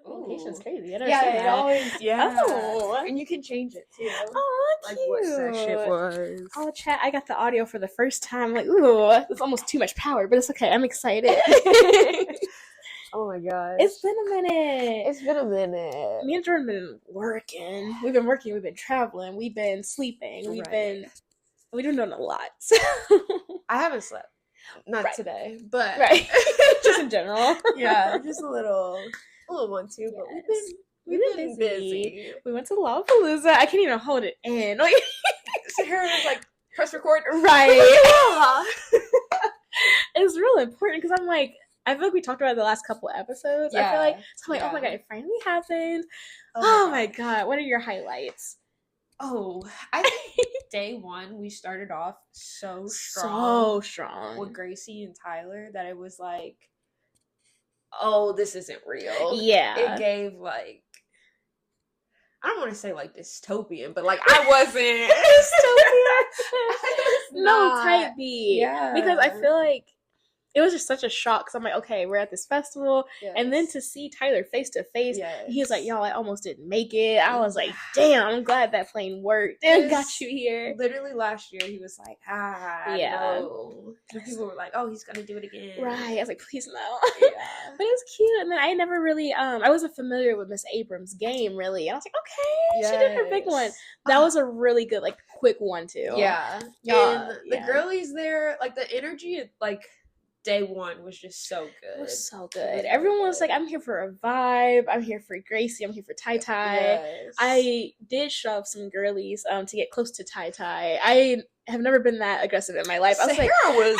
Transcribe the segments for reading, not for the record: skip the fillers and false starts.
Location's crazy. I never Yeah, seen it that. always, yeah. Oh. And you can change it, too. Oh, Like, cute. what section was. Oh, chat, I got the audio for the first time. Like, ooh, it's almost too much power, but it's okay. I'm excited. Oh, my gosh. It's been a minute. It's been a minute. Me and Jordan have been working. We've been working. We've been traveling. We've been sleeping. We've been doing a lot. So. I haven't slept. Not today, but just in general. Yeah, just a little one too. But we've been busy. We went to Lollapalooza. I can't even hold it in. Like, so here it is, like press record. Right. It's real important because I'm like, I feel like we talked about it the last couple episodes. I feel like so I'm like, oh my god, it finally happened. Oh my god, what are your highlights? Oh, I think day one we started off so strong with Gracie and Tyler that it was like, oh, this isn't real. Yeah, it gave like, I don't want to say like dystopian, but like I wasn't dystopian. No, type B. Yeah, because I feel like it was just such a shock. Cause I'm like, okay, we're at this festival, and then to see Tyler face to face, he was like, "Y'all, I almost didn't make it." I was like, "Damn, I'm glad that plane worked and got you here." Literally last year, he was like, no. And people were like, "Oh, he's gonna do it again." Right. I was like, "Please no." Yeah. But it was cute, and then I never really, I wasn't familiar with Miss Abrams' game really. And I was like, okay, she did her big one. That was a really good, like, quick one too. Yeah. And the girlies there, like the energy, like. Day one was just so good. It was so good. Everyone was like, I'm here for a vibe. I'm here for Gracie. I'm here for Tai Tai. Yes. I did shove some girlies to get close to Tai Tai. I have never been that aggressive in my life. I was Sarah was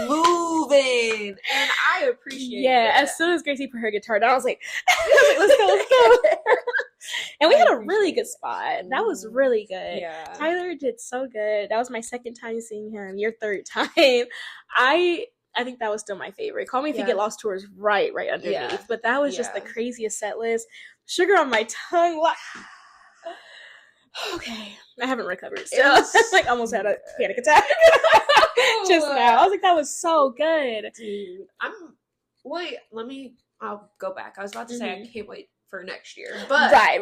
moving, and I appreciate it. Yeah, as soon as Gracie put her guitar down, I was like, let's go. And we had a really good spot. That was really good. Yeah. Tyler did so good. That was my second time seeing him. Your third time. I think that was still my favorite. Call Me If You Get Lost tour is right underneath. Yeah. But that was just the craziest set list. Sugar on my tongue. Okay. I haven't recovered. So I like almost had a panic attack just now. I was like, that was so good. Dude. I'll go back. I was about to say I can't wait for next year. But right.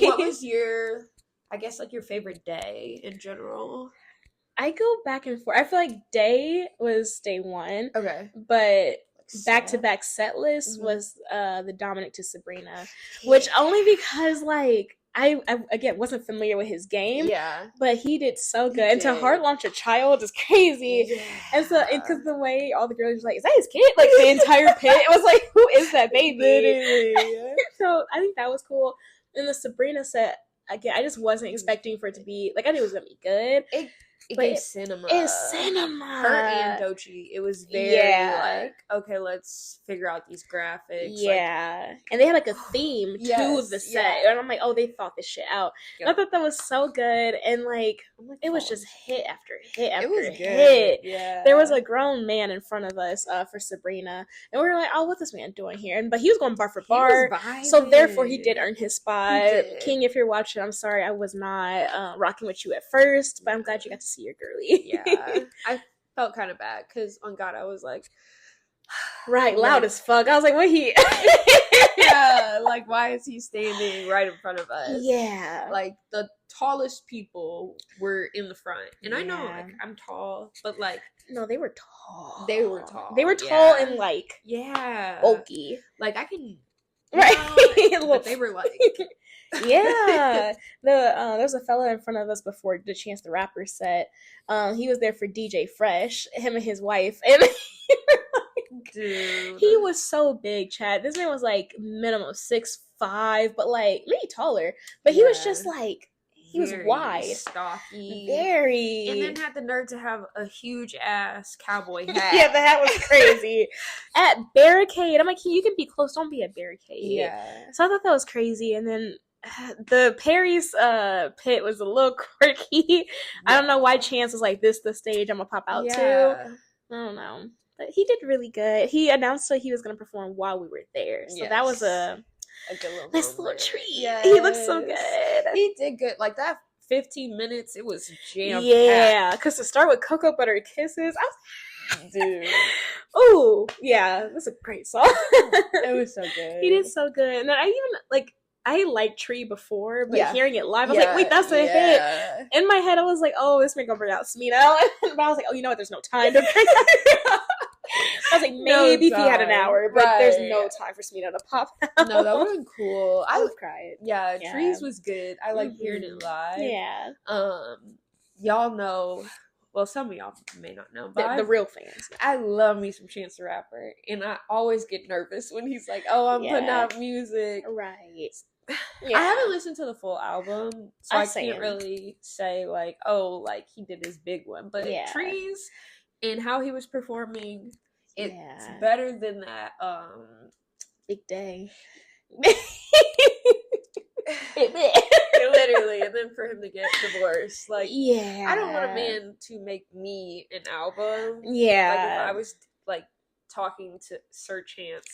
What was your, I guess, like your favorite day in general? I go back and forth. I feel like day was day one. Okay. But back-to-back set list was the Dominic to Sabrina. Which only because, like, I again, wasn't familiar with his game. Yeah. But he did so good. And to hard launch a child is crazy. Yeah. And so, because the way all the girls were like, is that his kid? Like, the entire pit. It was like, who is that baby? Literally. So, I think that was cool. And the Sabrina set, again, I just wasn't expecting for it to be, like, I knew it was going to be good. It gave cinema. It's cinema. Her and Doechii. It was very like, okay, let's figure out these graphics. Yeah. Like, and they had like a theme to the set. And I'm like, oh, they thought this shit out. Yep. I thought that was so good. And like, it was just hit after hit after hit. Yeah. There was a grown man in front of us for Sabrina. And we were like, oh, what's this man doing here? But he was going bar for bar. So therefore he did earn his spot. King, if you're watching, I'm sorry I was not rocking with you at first. But I'm glad you got to see your girly. Yeah. I felt kind of bad because on God I was like, right, loud as fuck. I was like, what he yeah, like why is he standing right in front of us? Yeah. Like the tallest people were in the front. And I know like I'm tall, but like no, they were tall. They were tall. They were tall and like bulky. Like I can right. But they were like yeah. There was a fella in front of us before the Chance the Rapper set. He was there for DJ Fresh, him and his wife, and dude, he was so big, Chad. This man was like minimum 6'5", but like maybe taller. But he was just like he was wide, stocky, very, and then had the nerve to have a huge ass cowboy hat. Yeah, the hat was crazy. At Barricade, I'm like, you can be close, don't be at Barricade. Yeah. So I thought that was crazy, and then the Perry's pit was a little quirky. Yeah. I don't know why Chance was like, this the stage I'm gonna pop out to. I don't know. But he did really good. He announced that he was gonna perform while we were there. So that was a good little treat. Yes. He looked so good. He did good. Like that 15 minutes, it was jam-packed. Yeah, because to start with Cocoa Butter Kisses, I was Dude. Oh, yeah, that's a great song. It was so good. He did so good. And then I liked Tree before, but hearing it live, I was like, wait, that's a hit. In my head, I was like, oh, this may gonna bring out Smino. But I was like, oh, you know what? There's no time to bring out. I was like, maybe if he had an hour, but there's no time for Smino to pop out. No, that would have been cool. I would have cried. Yeah, Trees was good. I liked hearing it live. Yeah. Y'all know, well, some of y'all may not know, but the real fans. I love me some Chance the Rapper, and I always get nervous when he's like, oh, I'm putting out music. Right. Yeah. I haven't listened to the full album, so I can't really say, like, oh, like, he did his big one. But Trees and how he was performing, it's better than that Big Day. Literally, and then for him to get divorced, like, I don't want a man to make me an album. Like, if I was like talking to Sir Chance,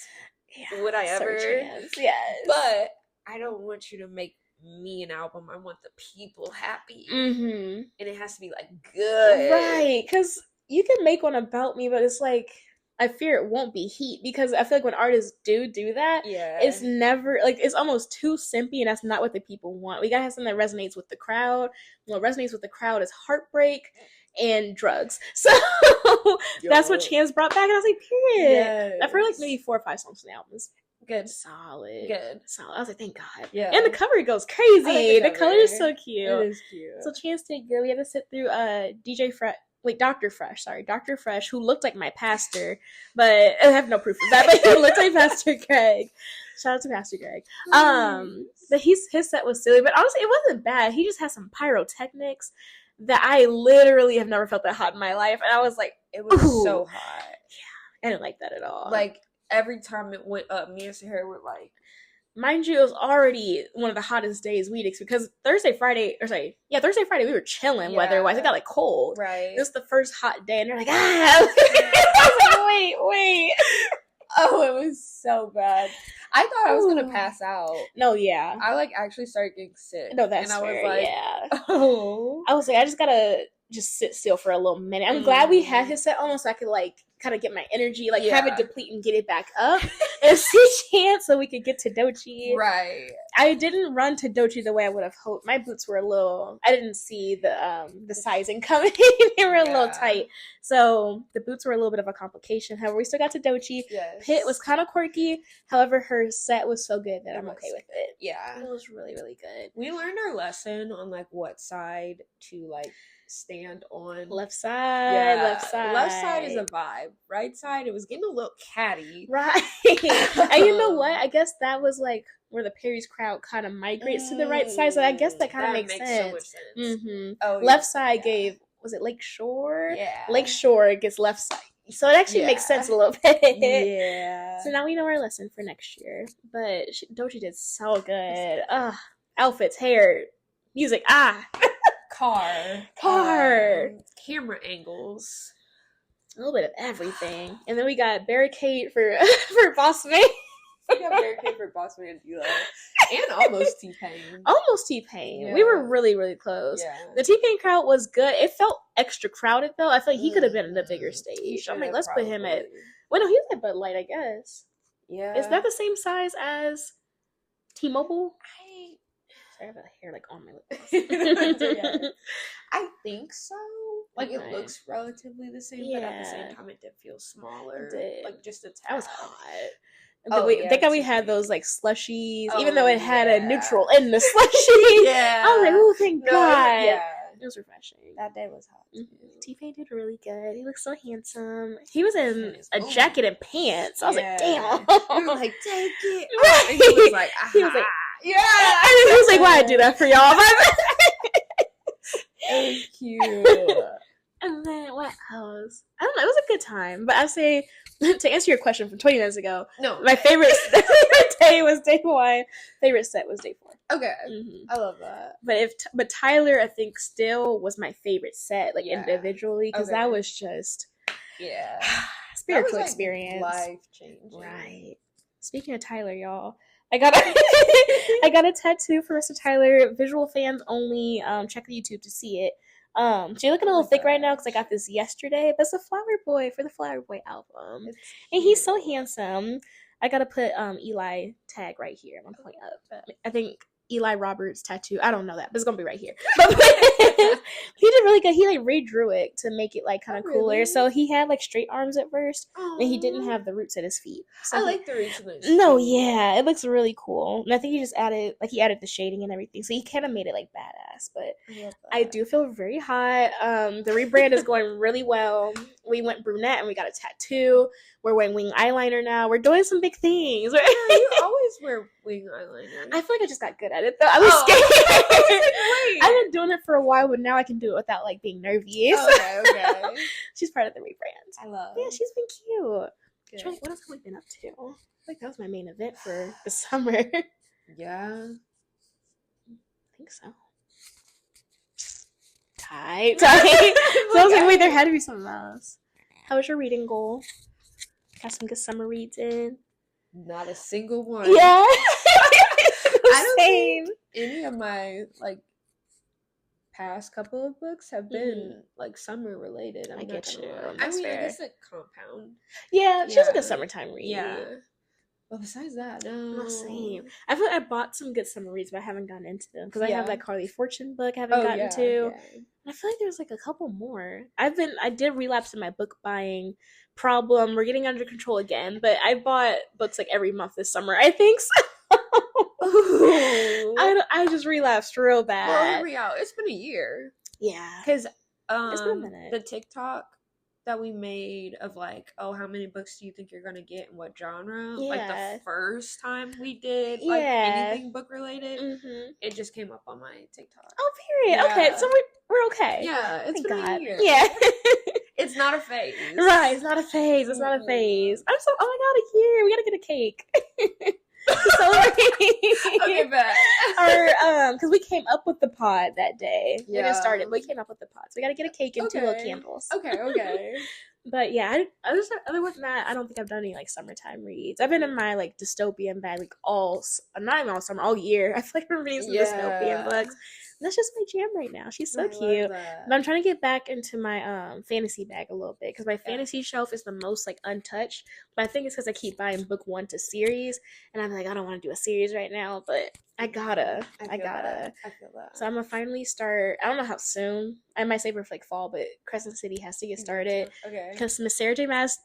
would I ever? Sir Chance, yes. But I don't want you to make me an album. I want the people happy, and it has to be like good, right? Because you can make one about me, but it's like, I fear it won't be heat, because I feel like when artists do that, it's never, like, it's almost too simpy, and that's not what the people want. We gotta have something that resonates with the crowd. What resonates with the crowd is heartbreak and drugs. So that's what Chance brought back, and I was like, period. I've heard like maybe 4 or 5 songs from the album. Good. Solid. Good. Solid. I was like, thank God. Yeah. And the cover goes crazy. The color is so cute. It is cute. So Chance did good. We had to sit through Dr. Fresh, who looked like my pastor, but I have no proof of that, but he looked like Pastor Greg. Shout out to Pastor Greg. But his set was silly, but honestly, it wasn't bad. He just had some pyrotechnics that I literally have never felt that hot in my life, and I was like, it was so hot. Yeah, I didn't like that at all. Like, every time it went up, me and Sahara were like, mind you, it was already one of the hottest days we'd experience, because Thursday, Friday, we were chilling weather-wise. It got, like, cold. Right. It was the first hot day, and they're like, I was like, wait. Oh, it was so bad. I thought I was going to pass out. No, yeah. I, like, actually started getting sick. No, that's fair. And I was like, oh. I was like, I just gotta just sit still for a little minute. I'm glad we had his set on, so I could, like, kind of get my energy, like, have it deplete and get it back up, and see Chance so we could get to Dochi. Right. I didn't run to Dochi the way I would have hoped. My boots were a little, I didn't see the sizing coming. They were a little tight. So the boots were a little bit of a complication. However, we still got to Dochi. Yes. Pit was kind of quirky. However, her set was so good that I'm okay with it. Yeah. It was really, really good. We learned our lesson on, like, what side to, like, stand on. Left side. Left side is a vibe. Right side, it was getting a little catty. Right. And you know what? I guess that was like where the Perry's crowd kind of migrates to the right side. So I guess that kind of makes sense. So much sense. Mm-hmm. Oh, left side gave, was it Lake Shore? Yeah. Lake Shore gets left side. So it actually makes sense a little bit. Yeah. So now we know our lesson for next year. But Dochi did so good. Outfits, hair, music, Car. Camera angles. A little bit of everything. And then we got Barricade for Boss Man. We got Barricade for Boss Man Duo. And almost T-Pain. Almost T-Pain. Yeah. We were really, really close. Yeah. The T-Pain crowd was good. It felt extra crowded, though. I feel like he could have been in a bigger stage. I'm like, let's put him at... Well, no, he's at Bud Light, I guess. Yeah. Is that the same size as T-Mobile? I have a hair like on my lips. I think so. Like, it looks relatively the same, but at the same time, it did feel smaller. It did. Like, just a tad. That was hot. Thank God we had those, like, slushies, even though it had a neutral in the slushie. Yeah. I was like, oh, thank God. Yeah. It was refreshing. That day was hot. Mm-hmm. T-Pain did really good. He looked so handsome. He was in a jacket and pants. I was like, damn. We were like, take it. Right. And he was like, yeah. And he was like, why I do that for y'all? It was cute. And then what else? I don't know. It was a good time. But I say, to answer your question from 20 minutes ago, my favorite day was day 1. Favorite set was day 4. Okay. Mm-hmm. I love that. But Tyler, I think, still was my favorite set, like, individually, because that was just spiritual experience. Life-changing. Right. Speaking of Tyler, y'all, I got a tattoo for Mr. Tyler. Visual fans only. Check the YouTube to see it. So you're looking a little thick right now because I got this yesterday. But it's a Flower Boy for the Flower Boy album. And he's so handsome. I gotta put Eli tag right here. I'm gonna point up. I think Eli Roberts tattoo. I don't know that, but it's gonna be right here. But he did really good. He like redrew it to make it like kind of cooler. Really? So he had like straight arms at first, and he didn't have the roots at his feet. So I like the roots in his feet. No, yeah, it looks really cool. And I think he just added the shading and everything. So he kind of made it like badass. But I do feel very hot. The rebrand is going really well. We went brunette and we got a tattoo. We're wearing wing eyeliner now. We're doing some big things. Yeah, you always wear wing eyeliner. I feel like I just got good at it though. I was scared. I've been doing it for a while, but now I can do it without like being nervous. Okay. She's part of the rebrand. I love. Yeah, she's been cute. What else have we been up to? I think that was my main event for the summer. Yeah. I think so. Tight. So I was like, wait, there had to be something else. How was your reading goal? Got some good summer reads in. Not a single one. Yeah. I don't think any of my like past couple of books have been like summer related. I get you. I mean, I guess like Compound. Yeah, she's a good summertime read. Yeah. Well, besides that, no. Same. I feel like I bought some good summer reads, but I haven't gotten into them because I have that Carly Fortune book I haven't gotten to. Yeah. And I feel like there's like a couple more. I did relapse in my book buying problem. We're getting under control again, but I bought books like every month this summer, I think. So. I just relapsed real bad. Well, hear me out. It's been a year. Yeah. Because it's been a minute. The TikTok that we made of like, oh, how many books do you think you're gonna get and what genre? Yeah. Like the first time we did like anything book related, it just came up on my TikTok. Oh, period. Yeah. Okay, so we're okay. Yeah, it's been a year. Yeah. It's not a phase. Right, it's not a phase. It's not a phase. I'm so, oh my god, a year. We gotta get a cake. Okay, bet. Or because we came up with the pod that day. We didn't start it, but we came up with the pod. So we gotta get a cake and 2 little candles. Okay. But yeah, other than that, I don't think I've done any like summertime reads. I've been in my like dystopian bag like not even all summer, all year. I feel like I'm reading some dystopian books. That's just my jam right now. She's so cute. But I'm trying to get back into my fantasy bag a little bit because my fantasy shelf is the most like untouched. But I think it's because I keep buying book 1 to series, and I'm like, I don't want to do a series right now, but I gotta. I feel that. So I'm gonna finally start. I don't know how soon. I might save her for like fall, but Crescent City has to get started. Okay. Because Miss Sarah J. Maas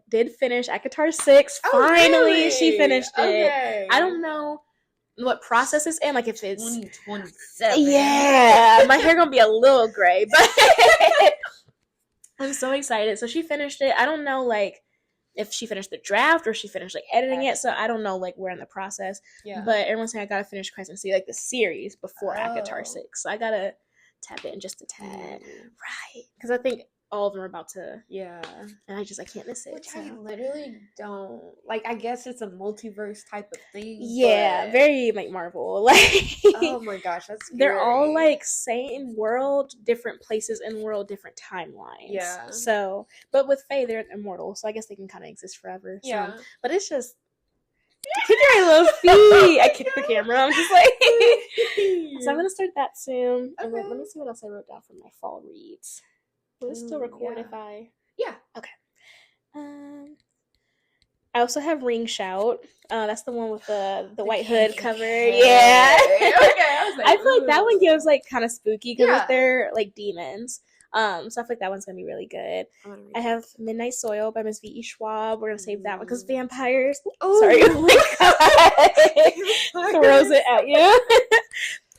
did finish ACOTAR 6. Oh, finally, really? She finished it. Okay. I don't know what process it's in, like if it's 2027. Yeah, my hair gonna be a little gray, but I'm so excited. So she finished it. I don't know like if she finished the draft or she finished like editing it, so I don't know like where in the process. Yeah. But everyone's saying I gotta finish Crescent City, like the series before ACOTAR 6. So I gotta tap in just a tad, right? Because I think all of them are about to, and I can't miss it. Which I literally don't like. I guess it's a multiverse type of thing. Yeah, very like Marvel. Like, oh my gosh, that's scary. They're all like same world, different places in the world, different timelines. Yeah. So, but with Faye, they're immortal, so I guess they can kind of exist forever. So, yeah. But it's just. Kick your little feet. I kicked the camera. I'm just like, so I'm gonna start that soon. Okay. Let me see what else I wrote down for my fall reads. Will it still record if I... Yeah. Okay. I also have Ring Shout. That's the one with the white hood cover. Yeah. Okay. I feel like that one gives like kind of spooky because they're like demons. So I feel like that one's gonna be really good. I have Midnight Soil by Miss V.E. Schwab. We're gonna save that one because vampires. Oh, sorry. Throws it at you.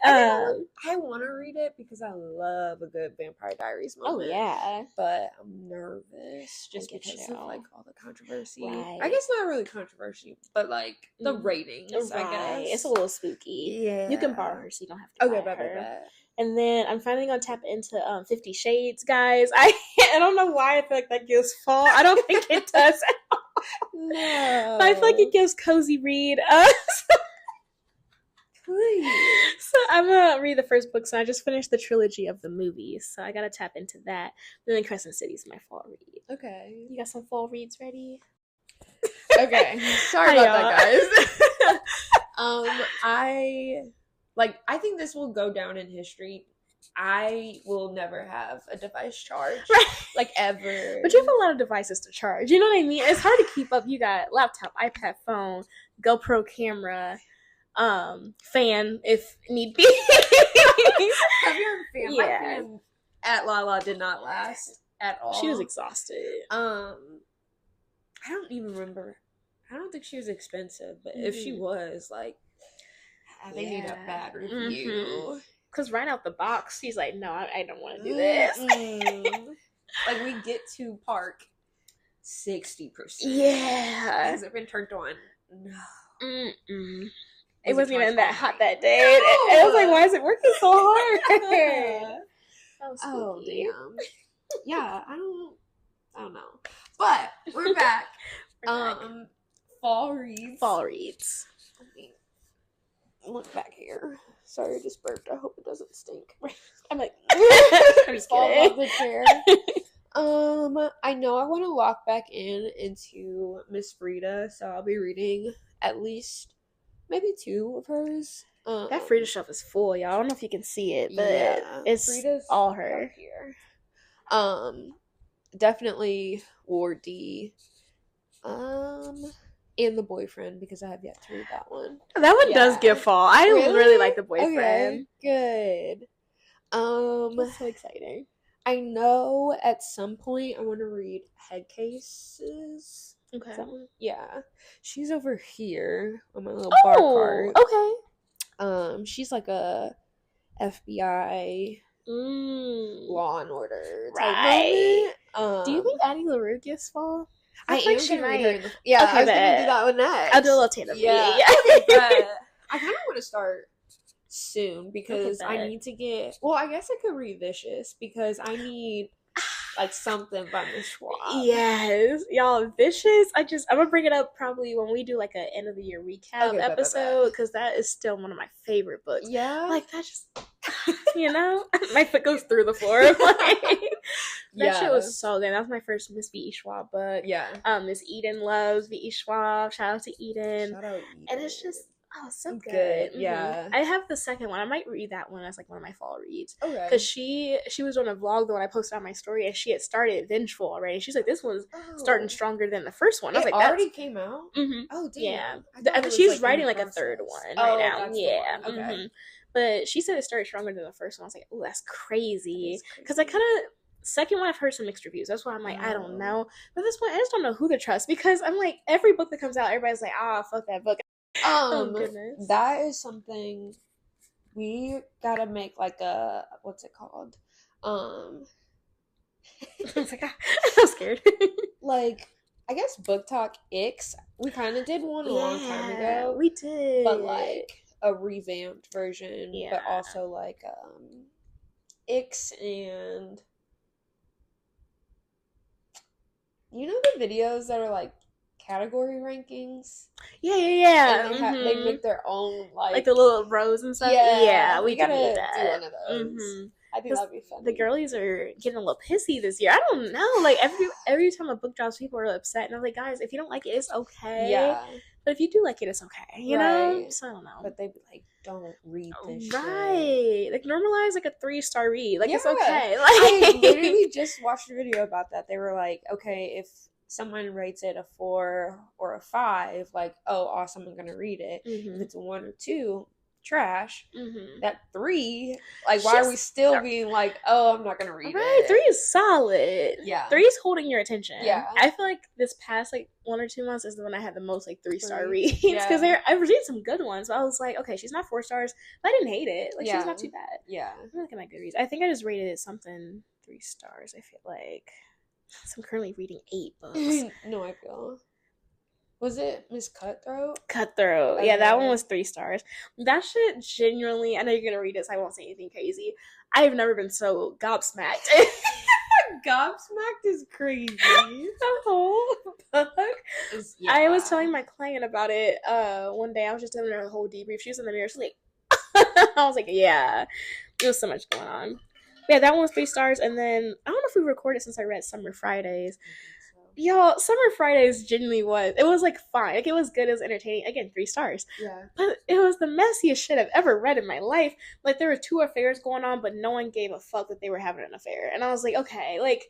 I want to read it because I love a good Vampire Diaries moment. Oh yeah, but I'm nervous just because of like all the controversy. Right. I guess not really controversy, but like the ratings. Right. I guess it's a little spooky. Yeah, you can borrow her, so you don't have to. Buy her. And then I'm finally gonna tap into 50 Shades, guys. I don't know why I feel like that gives fall. I don't think it does. No, but I feel like it gives cozy read. So I'm gonna read the first book. So I just finished the trilogy of the movies, so I gotta tap into that. Then Crescent City's my fall read. Okay, you got some fall reads ready? Okay, sorry about that, guys. I think this will go down in history I will never have a device charged, like ever. But you have a lot of devices to charge. You know what I mean? It's hard to keep up. You got laptop, iPad, phone, GoPro camera, fan if need be. Have you ever fan? Yeah. My fan at Lala did not last at all. She was exhausted. I don't even remember. I don't think she was expensive, but if she was, like, they need a bad review. Because right out the box, she's like, no, I don't want to do this. Like, we get to park 60%. Yeah. Has it been turned on? No. It wasn't even that hot that day. No. I was like, why is it working so hard? Oh, damn. Yeah, I don't know. But we're back. Fall reads. Let me look back here. Sorry, I just burped. I hope it doesn't stink. I'm like, I'm just fall off the chair. I know I want to lock back into Miss Frida, so I'll be reading at least maybe 2 of hers. That Frida shelf is full, y'all. I don't know if you can see it, but it's Frida's all her here. Definitely Ward D. And The Boyfriend, because I have yet to read that one. That one does give fall. I really like The Boyfriend. Okay, good. That's so exciting. I know at some point I want to read Head Cases. Okay. Yeah. She's over here on my little bar cart. Okay. She's like a FBI Law and Order type moment. Do you think Addie LaRue gives fall? I am going to read her in the... Yeah, okay, I was going to do that one next. I'll do a little tandem. Yeah. I kind of want to start soon because I need to get... Well, I guess I could read Vicious because I need like something by Miss Schwab. Yes. Y'all, Vicious. I'm going to bring it up probably when we do like an end of the year recap episode because that is still one of my favorite books. Yeah. Like that just... You know, my foot goes through the floor. That shit was so good. That was my first Miss V.E. Schwab book. Yeah. Miss Eden loves V.E. Schwab. Shout out to Eden. And it's just so good. Yeah. I have the second one. I might read that one as like one of my fall reads. Okay. Because she was on a vlog the one I posted on my story, and she had started Vengeful already. She's like, this one's starting stronger than the first one. I was like, already came out. Mm-hmm. Oh damn. Yeah. She's writing like a third one right now. Yeah. Okay. Mm-hmm. But she said it started stronger than the first one. I was like, oh, that's crazy. Because I kind of, second one, I've heard some mixed reviews. That's why I'm like, I don't know. But this one, I just don't know who to trust. Because I'm like, every book that comes out, everybody's like, fuck that book. Oh, goodness. That is something we gotta make like a, what's it called? I was like, I'm scared. Like, I guess Book Talk Ix. We kind of did one a long time ago. We did. But like, a revamped version, but also like Ix and you know the videos that are like category rankings? Yeah. And they make their own like the little rows and stuff. Yeah, we gotta do one of those. I think that'd be fun. The girlies are getting a little pissy this year. I don't know. Like every time a book drops, people are upset, and I'm like, guys, if you don't like it, it's okay. Yeah. But if you do like it, it's okay. You know? So I don't know. But they'd be like, don't read this shit. Like, normalize like a 3-star read. Like, it's okay. Like, I literally just watched a video about that. They were like, okay, if someone rates it a 4 or a 5, like, oh, awesome, I'm gonna read it. If it's a 1 or 2, trash. That 3, like, why are we still being like, oh, I'm not gonna read it? 3 is solid. Yeah, 3 is holding your attention. Yeah, I feel like this past like 1 or 2 months is the one I had the most like 3-star reads because I've read some good ones. So I was like, okay, she's not 4 stars, but I didn't hate it. Like, she's not too bad. Yeah, I'm looking at Goodreads. I think I just rated it something 3 stars. I feel like so I'm currently reading 8 books. No, I feel. Was it Miss Cutthroat? Okay. Yeah, that one was 3 stars. That shit genuinely, I know you're going to read it, so I won't say anything crazy. I have never been so gobsmacked. Gobsmacked is crazy. The whole book. I was telling my client about it one day. I was just telling her the whole debrief. She was in the mirror. She's like, I was like, yeah. There was so much going on. Yeah, that one was 3 stars. And then, I don't know if we recorded since I read Summer Fridays. Y'all, Summer Fridays genuinely was. It was like fine. Like it was good. It was entertaining. Again, 3 stars. Yeah. But it was the messiest shit I've ever read in my life. Like there were 2 affairs going on, but no one gave a fuck that they were having an affair. And I was like, okay, like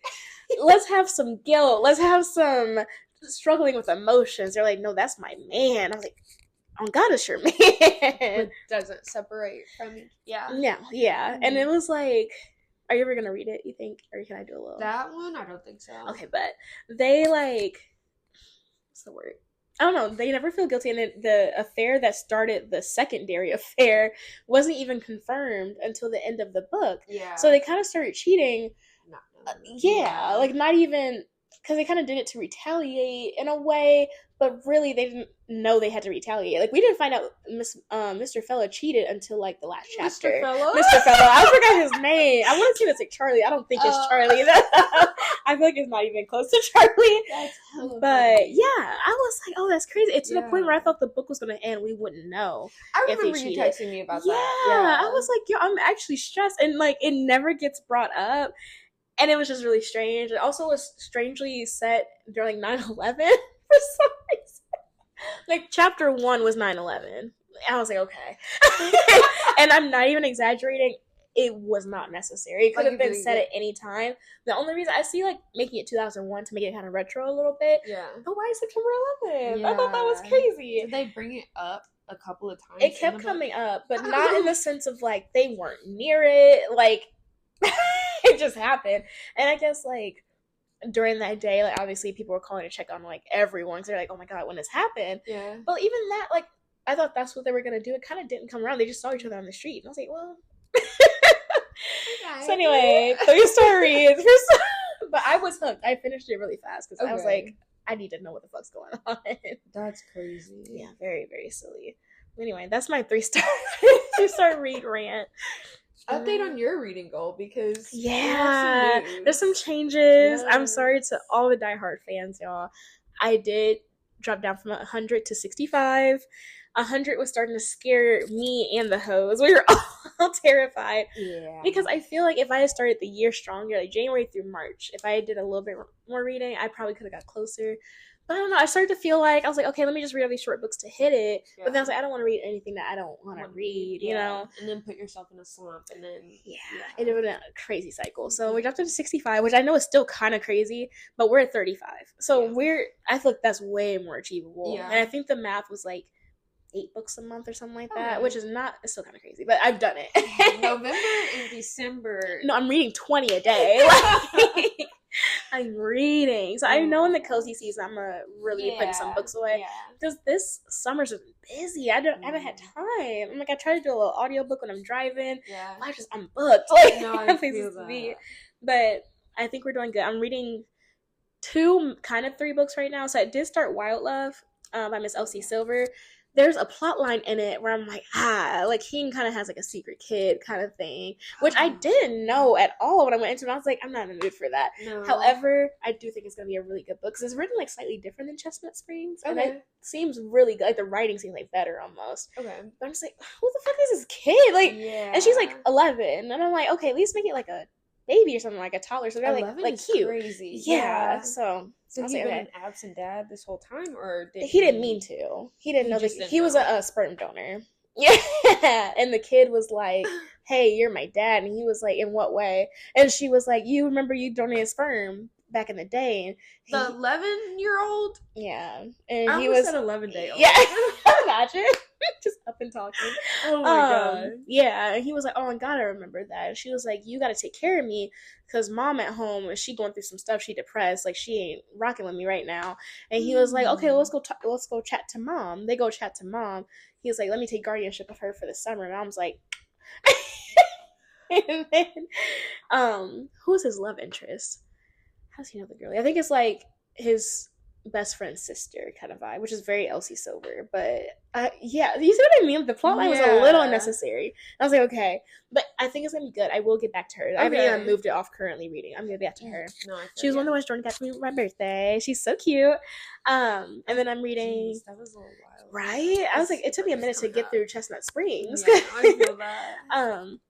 let's have some guilt. Let's have some struggling with emotions. They're like, no, that's my man. I was like, oh God, it's your man. It doesn't separate from me. Yeah. No, yeah. And it was like, are you ever gonna read it, you think? Or can I do a little? That one? I don't think so. Okay, but they like, what's the word? I don't know. They never feel guilty. And the affair that started the secondary affair wasn't even confirmed until the end of the book. Yeah. So they kind of started cheating. Like not even, because they kind of did it to retaliate in a way, but really they didn't know they had to retaliate. Like we didn't find out Mr. Fellow cheated until like the last chapter. Mr. Fellow? I forgot his name. I want to say it's like Charlie. I don't think it's Charlie. I feel like it's not even close to Charlie. That's but funny. Yeah, I was like, oh, that's crazy. It's to the point where I thought the book was going to end. We wouldn't know. I remember you texting me about that. Yeah, I was like, yo, I'm actually stressed, and like it never gets brought up. And it was just really strange. It also was strangely set during 9/11 for some reason. Like, chapter 1 was 9/11. I was like, okay. And I'm not even exaggerating. It was not necessary. It could have been set at any time. The only reason I see, like, making it 2001 to make it kind of retro a little bit. Yeah. But why September 11th? Yeah. I thought that was crazy. Did they bring it up a couple of times? It kept coming up, but not in the sense of, like, they weren't near it. Like... It just happened. And I guess like during that day, like obviously people were calling to check on like everyone because they're like, oh my God, when this happened. Yeah. But even that, like I thought that's what they were gonna do. It kind of didn't come around. They just saw each other on the street. And I was like, well okay. So anyway, 3-star reads. But I was hooked. I finished it really fast because I was like, I need to know what the fuck's going on. That's crazy. Yeah, very, very silly. Anyway, that's my 3-star 2-star read rant. Update on your reading goal because there's some changes. Yes. I'm sorry to all the diehard fans, y'all. I did drop down from 100 to 65. 100 was starting to scare me and the hoes. We were all terrified. Yeah. Because I feel like if I had started the year stronger, like January through March, if I did a little bit more reading, I probably could have got closer. But I don't know. I started to feel like, I was like, okay, let me just read all these short books to hit it. Yeah. But then I was like, I don't want to read anything that I don't want to read, you know? And then put yourself in a slump. And then, it was a crazy cycle. So we dropped it to 65, which I know is still kind of crazy, but we're at 35. So I feel like that's way more achievable. Yeah. And I think the math was like 8 books a month or something like that, which is it's still kind of crazy, but I've done it. November and December. No, I'm reading 20 a day. I'm reading. So I know in the cozy season I'm gonna really be putting some books away. Because this summer's just busy. I haven't had time. I'm like, I try to do a little audiobook when I'm driving. Yeah. I'm booked. Like no, I places to be. But I think we're doing good. I'm reading 2, kind of 3 books right now. So I did start Wild Love by Miss Elsie Silver. There's a plot line in it where I'm like, like he kind of has like a secret kid kind of thing, which I didn't know at all when I went into it. I was like, I'm not in the mood for that. No. However, I do think it's going to be a really good book because it's written like slightly different than Chestnut Springs. And it seems really good. Like the writing seems like better almost. Okay. But I'm just like, who the fuck is this kid? Like, and she's like 11. And I'm like, okay, at least make it like a baby or something, like a toddler. So they're like cute. Crazy. Yeah. So he been an absent dad this whole time, or he didn't mean to? He didn't know that he was a sperm donor. Yeah. And the kid was like, "Hey, you're my dad," and he was like, "In what way?" And she was like, "You remember you donated sperm back in the day?" And the 11-year-old. Yeah, and he was an 11-day-old. Yeah, imagine. Just up and talking. Oh my God. Yeah, and he was like, "Oh my God, I remember that." And she was like, "You got to take care of me because mom at home, she going through some stuff. She depressed. Like she ain't rocking with me right now." And he was like, "Okay, well, let's go chat to mom." They go chat to mom. He was like, "Let me take guardianship of her for the summer." And Mom's like, and then, who's his love interest? How does he know the girl? I think it's like his best friend's sister kind of vibe, which is very Elsie Silver. But yeah, you see what I mean? The plotline was a little unnecessary. I was like, okay, but I think it's gonna be good. I will get back to her. Okay. I haven't even moved it off currently reading. I'm gonna get back to her. No, she was one of the ones Jordan got to me for my birthday. She's so cute. And then I'm reading. Jeez, that was a little wild, right? I was like, it took me a minute to get through Chestnut Springs. Yeah, I feel that.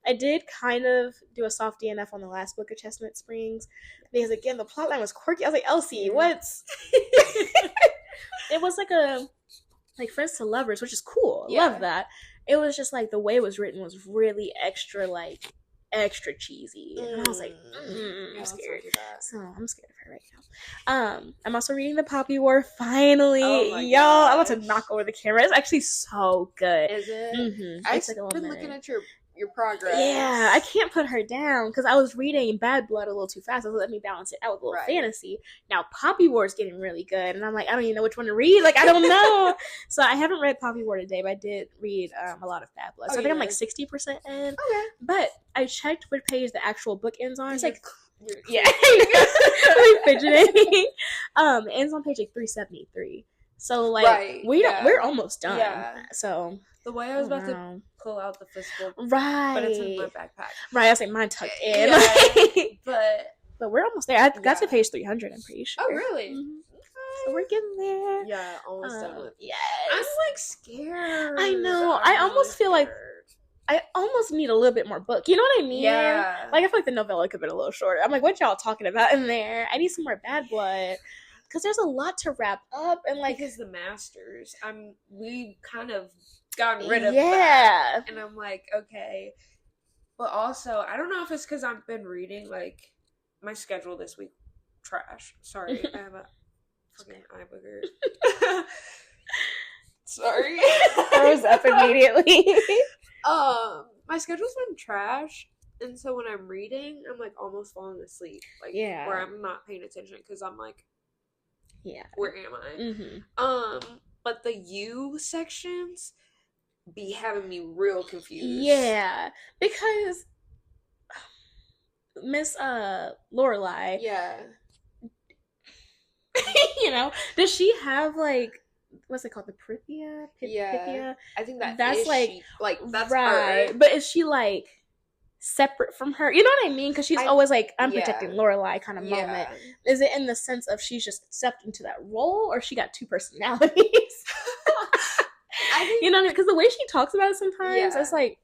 I did kind of do a soft DNF on the last book of Chestnut Springs. because again the plotline was quirky. I was like, Elsie, what's it was like friends to lovers, which is cool. Love that. It was just like the way it was written was really extra cheesy, and I was like, I'm scared. So I'm scared of her right now. I'm also reading The Poppy War finally. Y'all, I'm about to knock over the camera. It's actually so good. Is it? Mm-hmm. I've been looking at your progress. Yeah, I can't put her down because I was reading Bad Blood a little too fast. So let me balance it out with a little fantasy. Now Poppy War is getting really good, and I'm like, I don't even know which one to read. Like, I don't know. So I haven't read Poppy War today, but I did read a lot of Bad Blood. So I think I'm like 60% in. Okay. But I checked which page the actual book ends on. It's like, yeah, I'm fidgeting. It ends on page like 373. So like we're almost done. Yeah. So. The way I was about to pull out the physical, right? But it's in my backpack. Right, I was like mine tucked in. Yeah, but we're almost there. I got to page 300. I'm pretty sure. Oh, really? Mm-hmm. So we're getting there. Yeah, almost done. Yes. I'm like scared. I know. I almost feel like I almost need a little bit more book. You know what I mean? Yeah. Like I feel like the novella could have been a little shorter. I'm like, what y'all talking about in there? I need some more Bad Blood. Because there's a lot to wrap up, and like because the masters, we kind of gotten rid of that, and I'm like, okay, but also I don't know if it's because I've been reading like my schedule this week trash. Sorry, I have a fucking eye booger. Sorry, throws up immediately. My schedule's been trash, and so when I'm reading, I'm like almost falling asleep, like where I'm not paying attention because I'm like. Yeah. Where am I? Mm-hmm. But the U sections be having me real confused. Yeah. Because Miss Lorelai. Yeah. You know, does she have like what's it called? The Pythia? Pythia? I think that's is like that's right. Her. But is she like separate from her, you know what I mean? Because she's always like, I'm protecting Lorelai kind of moment. Is it in the sense of she's just stepped into that role, or she got two personalities? I think, you know, because the way she talks about it sometimes, it's like,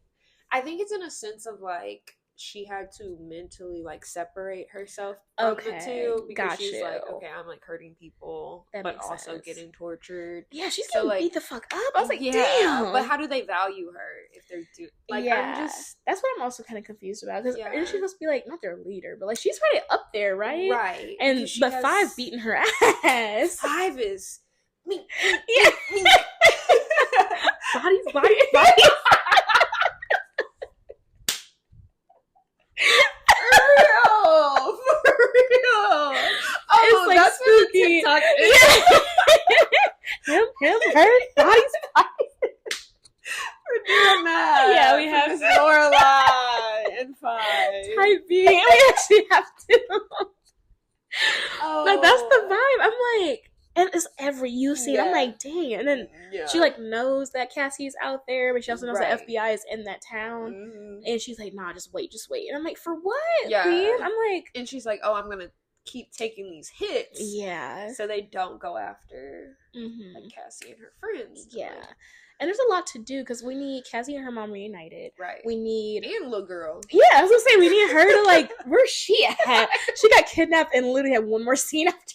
I think it's in a sense of like she had to mentally like separate herself from the two because she's like, okay, I'm like hurting people, but also getting tortured. Yeah, she's getting beat the fuck up. I was like, damn. But how do they value her if they're like? That's what I'm also kind of confused about because isn't she supposed to be like not their leader, but like she's right up there, right? Right. And but Five beating her ass. Five is me. Bodies. For real. Oh, it's like that's spooky. What the TikTok is. him, her, bodies. We're doing that. Yeah, we have Lorelai and Five. Type B. We actually have to. But that's the vibe. I'm like, and it's every you see. I'm like, dang. And then she like knows that Cassie's out there, but she also knows that FBI is in that town. Mm-hmm. And she's like, nah, just wait. And I'm like, for what? Yeah. Queen? I'm like, and she's like, oh, I'm gonna keep taking these hits. Yeah. So they don't go after like Cassie and her friends. Yeah. And there's a lot to do because we need Cassie and her mom reunited. Right. We need and little girl. Yeah, I was gonna say we need her to like where's she at? She got kidnapped and literally had one more scene after.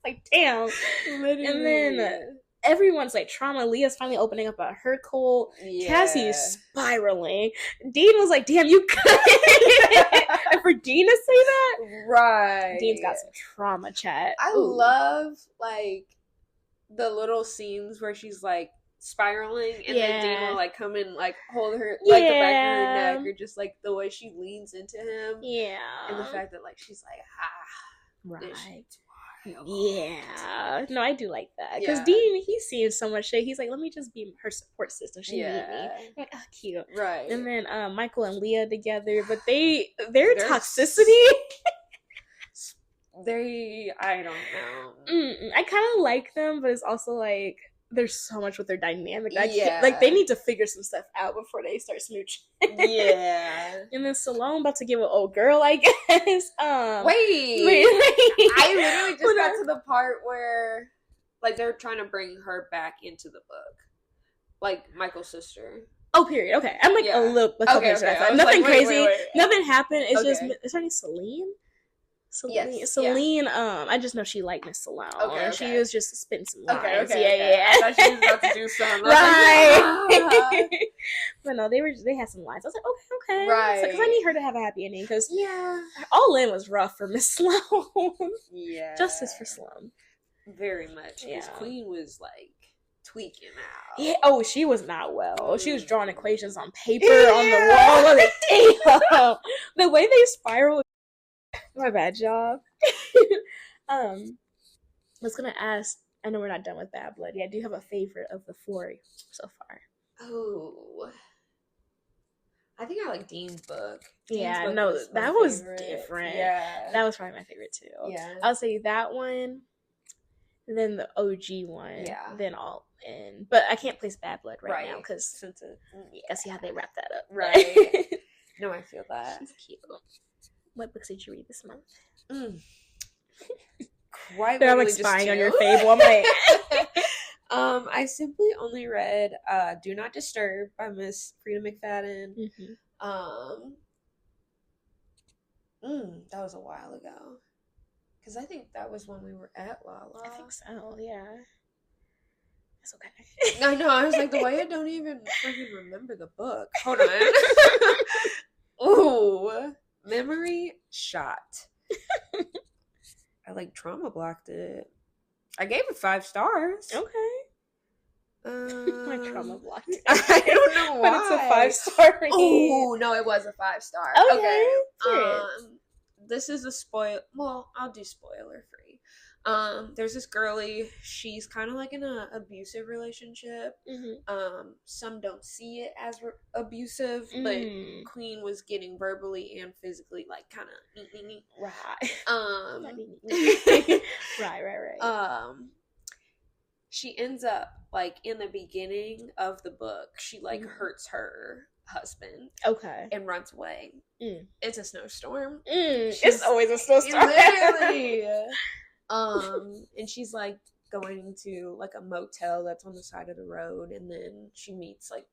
Like damn. Literally. And then everyone's like trauma. Leah's finally opening up about her cult. Yeah. Cassie's spiraling. Dean was like, damn, you could. And for Dean to say that, right? Dean's got some trauma chat. I love like the little scenes where she's like spiraling and then Dean will like come and like hold her like the back of her neck, or just like the way she leans into him. Yeah. And the fact that like she's like, right. Yeah. No, I do like that. Because Dean, he's seeing so much shit. He's like, let me just be her support system. She need me. I'm like, oh, cute. Right. And then Michael and Leah together, but their toxicity. I don't know. I kind of like them, but it's also like, there's so much with their dynamic. Like they need to figure some stuff out before they start smooching. Yeah. And then Salome about to give an old girl, I guess. Wait. I literally just got to the part where like they're trying to bring her back into the book. Like Michael's sister. Oh, period. Okay. I'm like a little okay. Nothing like, crazy. Wait. Nothing happened. It's just is her name Celine? Celine. Yes, Celine. I just know she liked Miss Salone. Okay. She was just spitting some lines. Okay. Yeah. I thought she was about to do something. Right. But no, they had some lines. I was like, okay. Right. Because I need her to have a happy ending. Because All In was rough for Miss Sloan. Yeah. Justice for Sloan. Very much. Because Queen was like tweaking out. Yeah. Oh, she was not well. She was drawing equations on paper on the wall. I was like, damn. The way they spiraled. My bad, y'all. I was gonna ask. I know we're not done with Bad Blood yet. Do you have a favorite of the 4 so far? Oh, I think I like Dean's book. That was different. Yeah, that was probably my favorite too. Yeah, I'll say that one, then the OG one, then All In. But I can't place Bad Blood right now because I see how they wrap that up. Right. No, I feel that. She's cute. What books did you read this month? Quite. They're like spying on your fable. I'm like, I simply only read "Do Not Disturb" by Miss Frida McFadden. That was a while ago. Because I think that was when we were at Lala. I think so. Yeah. That's okay. I know. I was like, the way I don't even freaking remember the book. Hold on. Ooh. Memory Shot. I like trauma blocked it. I gave it 5 stars. Okay. My trauma blocked it. I don't know why. But it's a 5-star rating. Oh no, it was a 5-star. Okay. This is a spoil. Well, I'll do spoiler free. There's this girlie. She's kind of like in an abusive relationship. Some don't see it as abusive, but Queen was getting verbally and physically like kind of right. She ends up like in the beginning of the book, she like hurts her husband. Okay. And runs away. It's a snowstorm. It's always a snowstorm. Literally. And she's like going to like a motel that's on the side of the road, and then she meets like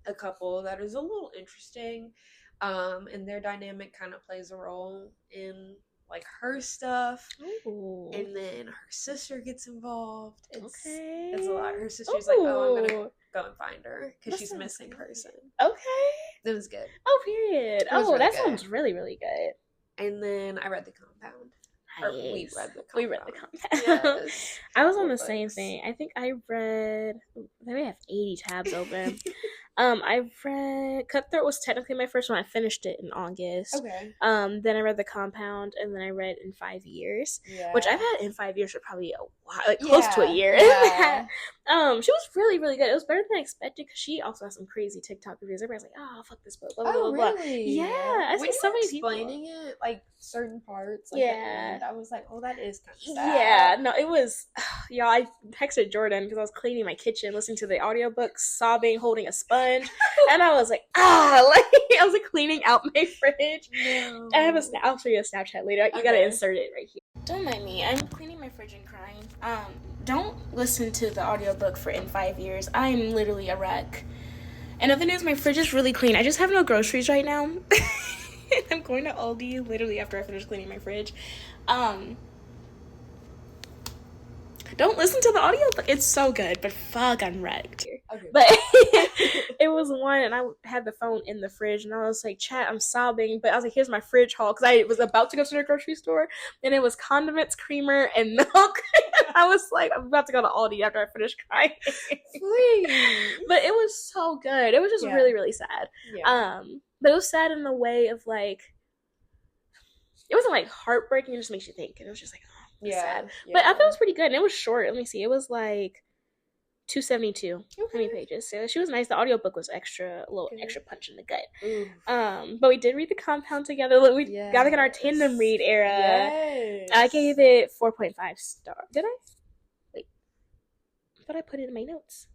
a couple that is a little interesting. And their dynamic kind of plays a role in like her stuff. Ooh. And then her sister gets involved. It's a lot. Her sister's like, oh, I'm gonna go and find her because she's a missing person. Okay. It was good. Oh, period. Really that good. Sounds really, really good. And then I read The Compound. Nice. We read the Compound. Yes. I was on the same thing. I think I read. Maybe I have 80 tabs open. I read Cutthroat was technically my first one. I finished it in August. Okay. Then I read The Compound, and then I read In 5 Years, which I've had In 5 Years for probably a while, like close to a year. Yeah. She was really, really good. It was better than I expected because she also has some crazy TikTok reviews. Everybody's like, "Oh, fuck this book." Blah, blah, blah, really? Yeah, I see so many people explaining it, like certain parts. Like, I was like, "Oh, that is kind of sad." Yeah, no, it was. Y'all, I texted Jordan because I was cleaning my kitchen, listening to the audiobook, sobbing, holding a sponge, and I was like, I was like cleaning out my fridge. No. I'll show you a Snapchat later. You gotta insert it right here. Don't mind me. I'm cleaning my fridge and crying. Don't listen to the audiobook for In 5 Years. I'm literally a wreck. And other news, my fridge is really clean. I just have no groceries right now. I'm going to Aldi literally after I finish cleaning my fridge. Don't listen to the audiobook. It's so good, but fuck, I'm wrecked. Okay. But it was one, and I had the phone in the fridge, and I was like, chat, I'm sobbing. But I was like, here's my fridge haul, because I was about to go to the grocery store, and it was condiments, creamer, and milk. I was like, I'm about to go to Aldi after I finish crying. Please. But it was so good. It was just really, really sad. Yeah. But it was sad in the way of like, it wasn't like heartbreaking. It just makes you think. And it was just like, sad. Yeah. But I thought it was pretty good. And it was short. Let me see. It was like 272. How many pages? So she was nice. The audiobook was extra, a little extra punch in the gut. But we did read The Compound together. We got to get our tandem read era. Yes. I gave it 4.5 stars. Did I? Wait. I thought I put it in my notes.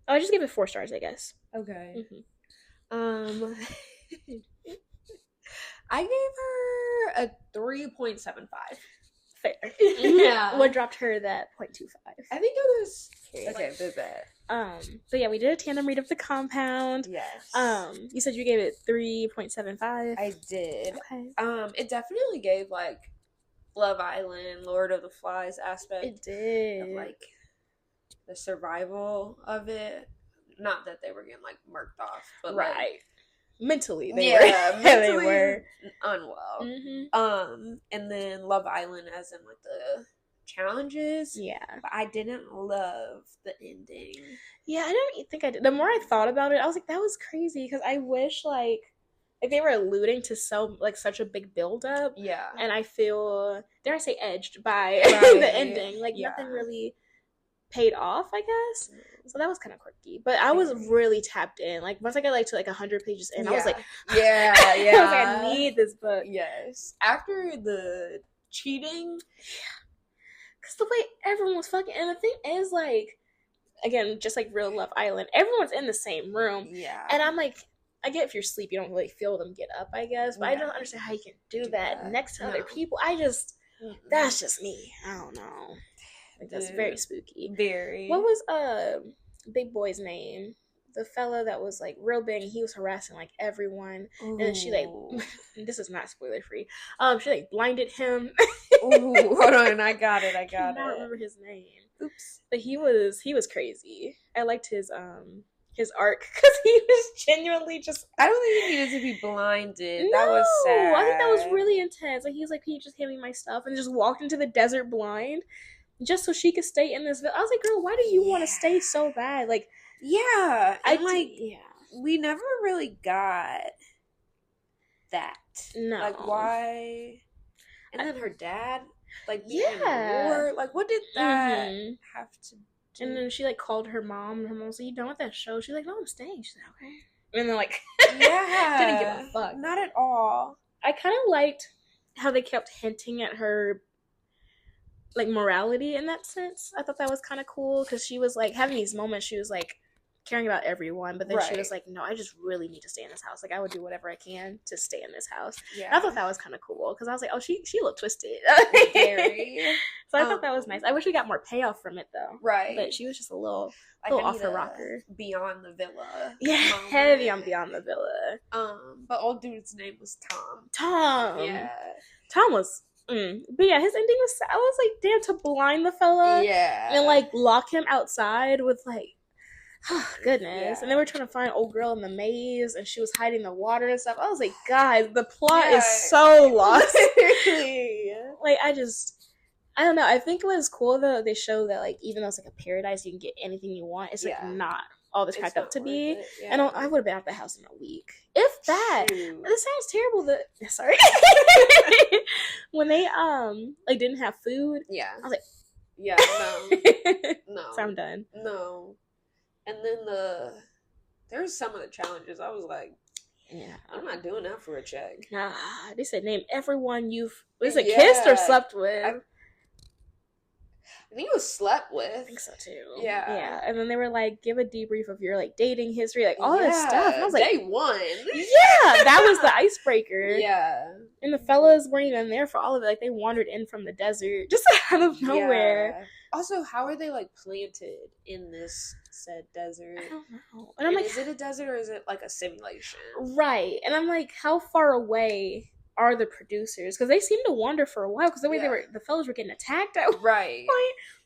Oh, I just gave it 4 stars, I guess. Okay. I gave her a 3.75. Fair. Yeah. What dropped her that 0.25? I think it was did that. So yeah, we did a tandem read of The Compound. Yes. You said you gave it 3.75. I did. Okay. It definitely gave like Love Island, Lord of the Flies aspect. It did. Of, like, the survival of it. Not that they were getting, like, murked off, but, right. Like, mentally, they were. Mentally they were unwell. Mm-hmm. And then Love Island, as in, like, the challenges. Yeah. But I didn't love the ending. Yeah, I don't think I did. The more I thought about it, I was like, that was crazy, because I wish, like they were alluding to such a big build-up. Yeah. And I feel, dare I say, edged by the ending. Like, nothing really paid off, I guess. So that was kind of quirky. But I was really tapped in. Like, once I got, like, to, like, 100 pages in, I was like, yeah. I was like, I need this book. Yes. After the cheating. Because the way everyone was fucking, and the thing is, like, again, just like real Love Island, everyone's in the same room. Yeah. And I'm like, I get if you're asleep, you don't really feel them get up, I guess. But I don't understand how you can do that next to other people. That's just me. I don't know. Like, that's very spooky. Very. What was Big Boy's name? The fella that was, like, real big, and he was harassing, like, everyone. Ooh. And then she, like, this is not spoiler free. She, like, blinded him. Ooh, hold on, I got it. I don't remember his name. Oops. But he was crazy. I liked his arc, because he was genuinely just. I don't think he needed to be blinded. No, that was sad. I think that was really intense. Like, he was like, "Can you just hand me my stuff?" And just walked into the desert blind, just so she could stay in this village. I was like, "Girl, why do you want to stay so bad?" Like, yeah, we never really got that. No, like, why? And then her dad, like, in war. Like, what did that have to? And then she, like, called her mom, and her mom was like, "You done with that show?" She's like, "No, I'm staying." She's like, "Okay." And then, like, didn't give a fuck. Not at all. I kind of liked how they kept hinting at her, like, morality in that sense. I thought that was kind of cool, because she was, like, having these moments. She was, like, caring about everyone, but then she was like, "No, I just really need to stay in this house. Like, I would do whatever I can to stay in this house." Yeah. And I thought that was kind of cool, because I was like, "Oh, she looked twisted." Very. So I thought that was nice. I wish we got more payoff from it, though. Right. But she was just a little off her rocker. Beyond the Villa. Yeah, heavy on Beyond the Villa. But old dude's name was Tom. Tom. Yeah. Tom was. But yeah, his ending was. I was like, damn, to blind the fella. Yeah. And, like, lock him outside with, like. Oh, goodness. And they were trying to find old girl in the maze, and she was hiding the water and stuff. I was like, guys, the plot is so lost. Like, I don't know. I think it was cool, though, they show that, like, even though it's like a paradise, you can get anything you want. It's like not all this cracked up to be. And I would have been out the house in a week, if that. This sounds terrible. Sorry. When they like didn't have food, I was like, no. So I'm done. No. And then there's some of the challenges. I was like, I'm not doing that for a check. Nah, they said name everyone you've kissed or slept with. I think it was slept with. I think so too. Yeah. And then they were like, give a debrief of your, like, dating history, like, all this stuff. And I was like, day one. Yeah, that was the icebreaker. Yeah. And the fellas weren't even there for all of it. Like, they wandered in from the desert just out of nowhere. Yeah. Also, how are they, like, planted in this said desert? I don't know. And I'm like, is it a desert or is it, like, a simulation? Right. And I'm like, how far away are the producers? Because they seemed to wander for a while, because the way the fellas were getting attacked at one point.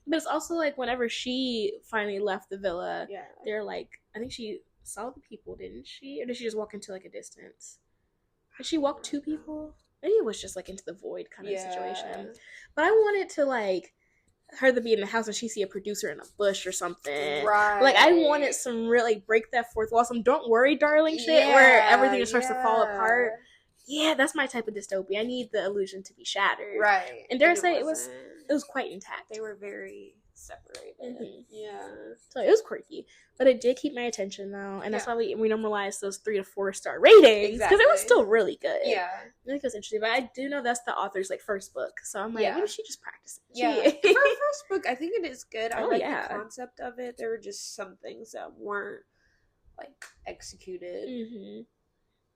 But it's also like, whenever she finally left the villa, they're like, I think she saw the people, didn't she? Or did she just walk into, like, a distance? Did she walk two people? Maybe it was just, like, into the void kind of situation. But I wanted to, like, her to be in the house and she see a producer in a bush or something. Right. Like, I wanted some really break that fourth wall, some don't worry darling shit where everything just starts to fall apart. Yeah, that's my type of dystopia. I need the illusion to be shattered. Right. And dare I say, it was quite intact. They were very separated. Mm-hmm. Yeah. So it was quirky. But it did keep my attention, though. And that's why we normalized those 3 to 4 star ratings. Because it was still really good. Yeah. I think it was interesting. But I do know that's the author's, like, first book. So I'm like, maybe she just practiced it. Yeah. For her first book, I think it is good. I like the concept of it. There were just some things that weren't, like, executed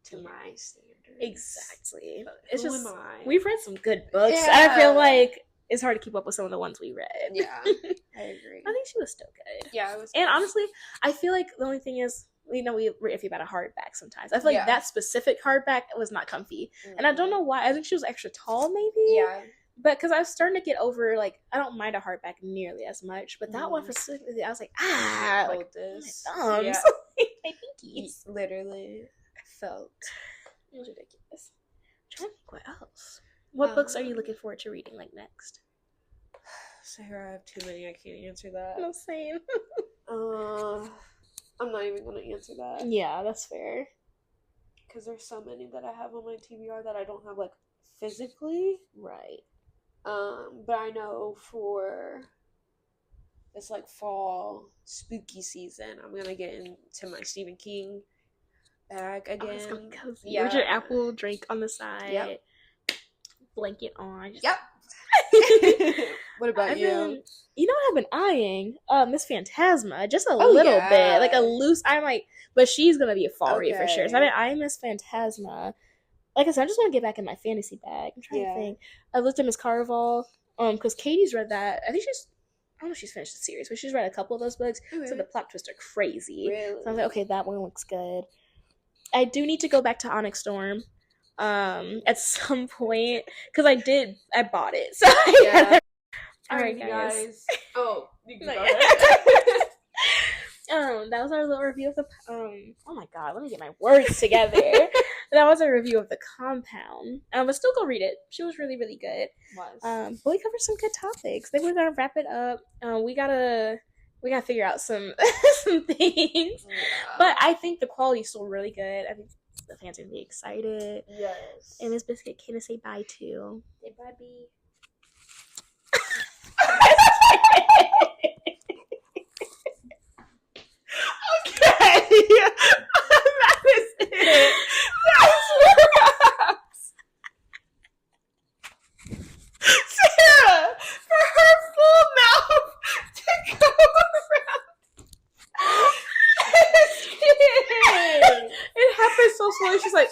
to my standards. Exactly. But it's just, we've read some good books. I feel like it's hard to keep up with some of the ones we read. Yeah, I agree. I think she was still good. Yeah, it was. And honestly, I feel like the only thing is, we're iffy about a hardback sometimes. I feel like that specific hardback was not comfy. Mm-hmm. And I don't know why. I think she was extra tall, maybe? Yeah. But because I was starting to get over, like, I don't mind a hardback nearly as much, but that one specifically, I was like, like, this. My thumbs. Yeah. My pinkies. Literally. I felt. It was ridiculous. I'm trying to think what else. What books are you looking forward to reading, like, next? Sarah, I have too many. I can't answer that. No, same. I'm not even going to answer that. Yeah, that's fair. Because there's so many that I have on my TBR that I don't have, like, physically. Right. But I know for this, like, fall spooky season, I'm going to get into my Stephen King bag again. Oh, it's gonna be cozy. Yeah. With your apple drink on the side. Yep. Blanket on. Yep. What about you? You know what I've been eyeing? Miss Phantasma, just a little bit, like a loose. I'm like, but she's gonna be a fall read for sure. So I've been eyeing Miss Phantasma. Like I said, I just want to get back in my fantasy bag. I'm trying to think. I looked at Miss Caraval, because Katie's read that. I think I don't know if she's finished the series, but she's read a couple of those books. Okay. So the plot twists are crazy. Really? So I was like, okay, that one looks good. I do need to go back to Onyx Storm. At some point, because I bought it. So yeah. All right, guys. Oh, you can go ahead. That was our little review of the. Oh my god, let me get my words together. That was a review of The Compound. But still go read it. She was really, really good. But we covered some good topics. I think we're gonna wrap it up. We gotta figure out some some things. Yeah. But I think the quality's still really good. I think the fans are gonna be excited. Yes. And Miss Biscuit can say bye too. Say bye, B. Okay. That is it. That's wraps. Sarah, for her full mouth to go around. It happened so slowly. She's like.